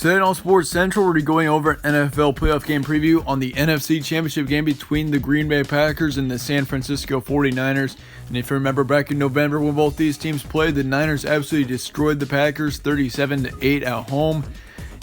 Today on Sports Central, we're going over an NFL playoff game preview on the NFC Championship game between the Green Bay Packers and the San Francisco 49ers. And if you remember back in November when both these teams played, the Niners absolutely destroyed the Packers 37-8 at home.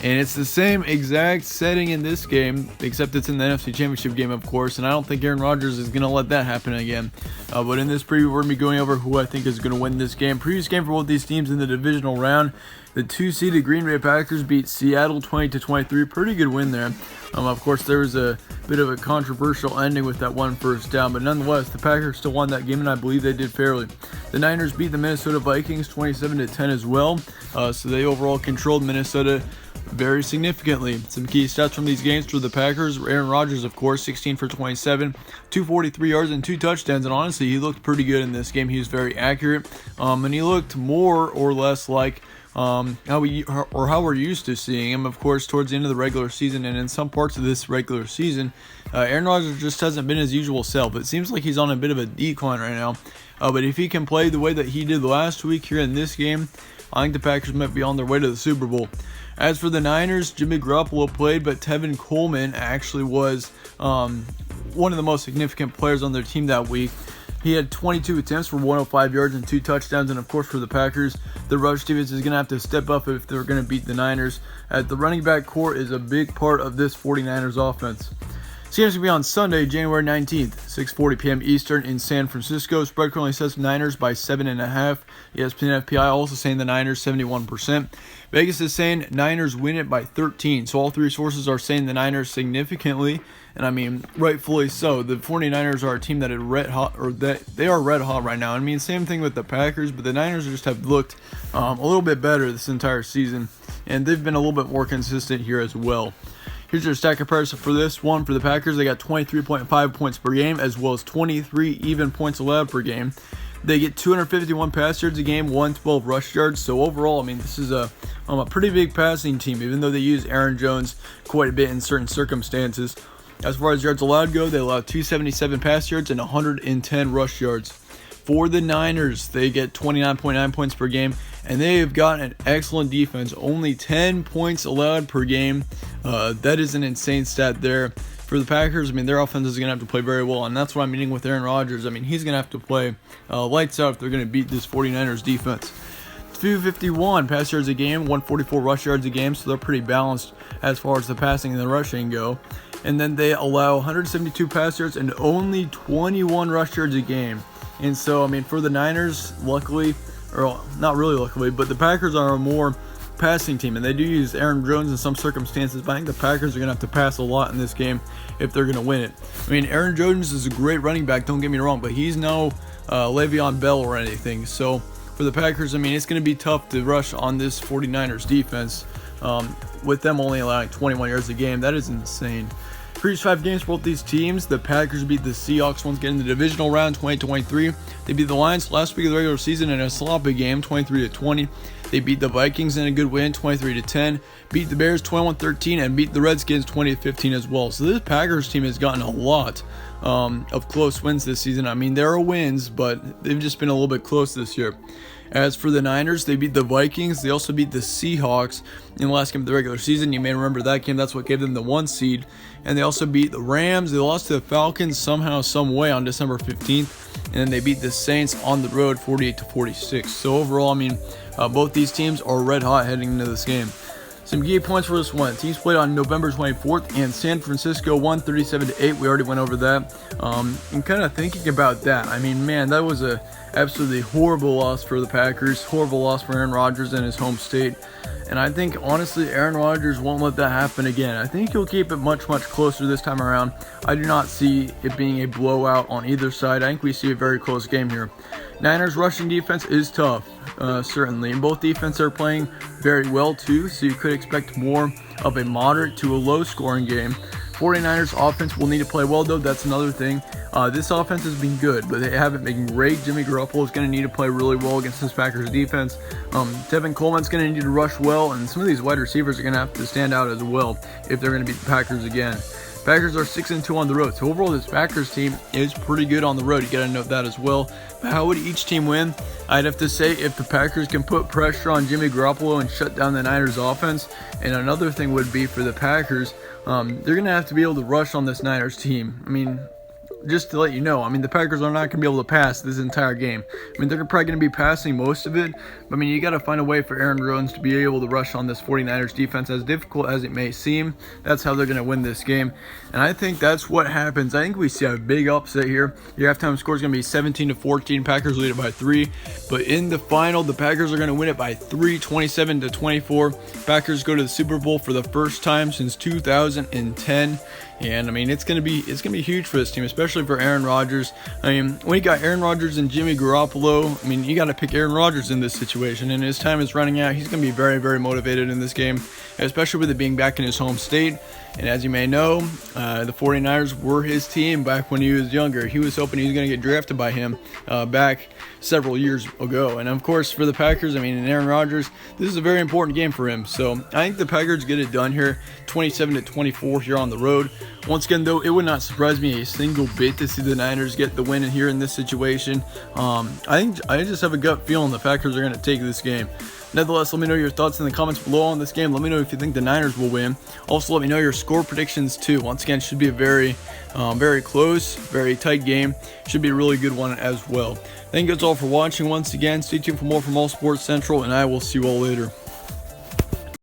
And it's the same exact setting in this game, except it's in the NFC Championship game, of course, and I don't think Aaron Rodgers is going to let that happen again. But in this preview, we're going to be going over who I think is going to win this game. Previous game for both these teams in the divisional round, the 2-seeded Green Bay Packers beat Seattle 20-23. Pretty good win there. Of course, there was a bit of a controversial ending with that one first down, but nonetheless, the Packers still won that game, and I believe they did fairly. The Niners beat the Minnesota Vikings 27-10 as well, so they overall controlled Minnesota very significantly. Some key stats from these games for the Packers: Aaron Rodgers, of course, 16 for 27, 243 yards and 2 touchdowns, and honestly, he looked pretty good in this game. He was very accurate, and he looked more or less like how we're used to seeing him, of course, towards the end of the regular season. And in some parts of this regular season, Aaron Rodgers just hasn't been his usual self. It seems like he's on a bit of a decline right now, but if he can play the way that he did last week here in this game, I think the Packers might be on their way to the Super Bowl. As for the Niners, Jimmy Garoppolo played, but Tevin Coleman actually was one of the most significant players on their team that week. He had 22 attempts for 105 yards and 2 touchdowns, and of course for the Packers, the rush defense is going to have to step up if they're going to beat the Niners, as the running back core is a big part of this 49ers offense. This game's going to be on Sunday, January 19th, 6:40 p.m. Eastern in San Francisco. Spread currently says Niners by 7.5. ESPN FPI also saying the Niners 71%. Vegas is saying Niners win it by 13. So all three sources are saying the Niners significantly, and I mean rightfully so. The 49ers are a team that is red hot, or that they are red hot right now. I mean, same thing with the Packers, but the Niners just have looked a little bit better this entire season, and they've been a little bit more consistent here as well. Here's your stat comparison for this one. For the Packers, they got 23.5 points per game, as well as 23 even points allowed per game. They get 251 pass yards a game, 112 rush yards. So overall, I mean, this is a pretty big passing team, even though they use Aaron Jones quite a bit in certain circumstances. As far as yards allowed go, they allow 277 pass yards and 110 rush yards. For the Niners, they get 29.9 points per game, and they have got an excellent defense. Only 10 points allowed per game. That is an insane stat there. For the Packers, I mean, their offense is going to have to play very well, and that's what I'm meaning with Aaron Rodgers. I mean, he's going to have to play lights out if they're going to beat this 49ers defense. 251 pass yards a game, 144 rush yards a game, so they're pretty balanced as far as the passing and the rushing go. And then they allow 172 pass yards and only 21 rush yards a game. And so, I mean, for the Niners, luckily, or not really luckily, but the Packers are a more passing team, and they do use Aaron Jones in some circumstances, but I think the Packers are going to have to pass a lot in this game if they're going to win it. I mean, Aaron Jones is a great running back, don't get me wrong, but he's no Le'Veon Bell or anything. So for the Packers, I mean, it's going to be tough to rush on this 49ers defense with them only allowing 21 yards a game. That is insane. Previous 5 games for both these teams, the Packers beat the Seahawks once again in the divisional round, 20-23. They beat the Lions last week of the regular season in a sloppy game, 23-20. They beat the Vikings in a good win, 23-10. Beat the Bears 21-13 and beat the Redskins 20-15 as well. So this Packers team has gotten a lot of close wins this season. I mean, there are wins, but they've just been a little bit close this year. As for the Niners, they beat the Vikings. They also beat the Seahawks in the last game of the regular season. You may remember that game. That's what gave them the 1 seed. And they also beat the Rams. They lost to the Falcons somehow, some way on December 15th. And then they beat the Saints on the road 48-46. So overall, I mean, both these teams are red hot heading into this game. Some key points for this one. Teams played on November 24th, and San Francisco won 37-8. We already went over that. And kind of thinking about that, I mean, man, that was a absolutely horrible loss for the Packers. Horrible loss for Aaron Rodgers in his home state. And I think, honestly, Aaron Rodgers won't let that happen again. I think he'll keep it much, much closer this time around. I do not see it being a blowout on either side. I think we see a very close game here. Niners rushing defense is tough, certainly. And both defenses are playing very well, too, so you could expect more of a moderate to a low-scoring game. 49ers offense will need to play well, though. That's another thing. This offense has been good, but they haven't been great. Jimmy Garoppolo is going to need to play really well against this Packers defense. Tevin Coleman's going to need to rush well, and some of these wide receivers are going to have to stand out as well if they're going to beat the Packers again. Packers are 6-2 on the road. So overall, this Packers team is pretty good on the road. You got to note that as well. But how would each team win? I'd have to say if the Packers can put pressure on Jimmy Garoppolo and shut down the Niners offense. And another thing would be for the Packers, they're going to have to be able to rush on this Niners team. I mean, just to let you know, the Packers are not going to be able to pass this entire game. They're probably going to be passing most of it. But, you got to find a way for Aaron Jones to be able to rush on this 49ers defense. As difficult as it may seem, that's how they're going to win this game. And I think that's what happens. I think we see a big upset here. Your halftime score is going to be 17-14. Packers lead it by 3. But in the final, the Packers are going to win it by 3, 27-24. Packers go to the Super Bowl for the first time since 2010. And it's gonna be huge for this team, especially for Aaron Rodgers. When you got Aaron Rodgers and Jimmy Garoppolo, you got to pick Aaron Rodgers in this situation, and his time is running out. He's gonna be very, very motivated in this game, especially with it being back in his home state. And as you may know, the 49ers were his team back when he was younger. He was hoping he was going to get drafted by him back several years ago. And of course, for the Packers, and Aaron Rodgers, this is a very important game for him. So I think the Packers get it done here, 27-24 here on the road. Once again, though, it would not surprise me a single bit to see the Niners get the win here in this situation. I just have a gut feeling the Packers are going to take this game. Nevertheless, let me know your thoughts in the comments below on this game. Let me know if you think the Niners will win. Also, let me know your score predictions too. Once again, it should be a very close, very tight game. Should be a really good one as well. Thank you guys all for watching once again. Stay tuned for more from All Sports Central, and I will see you all later.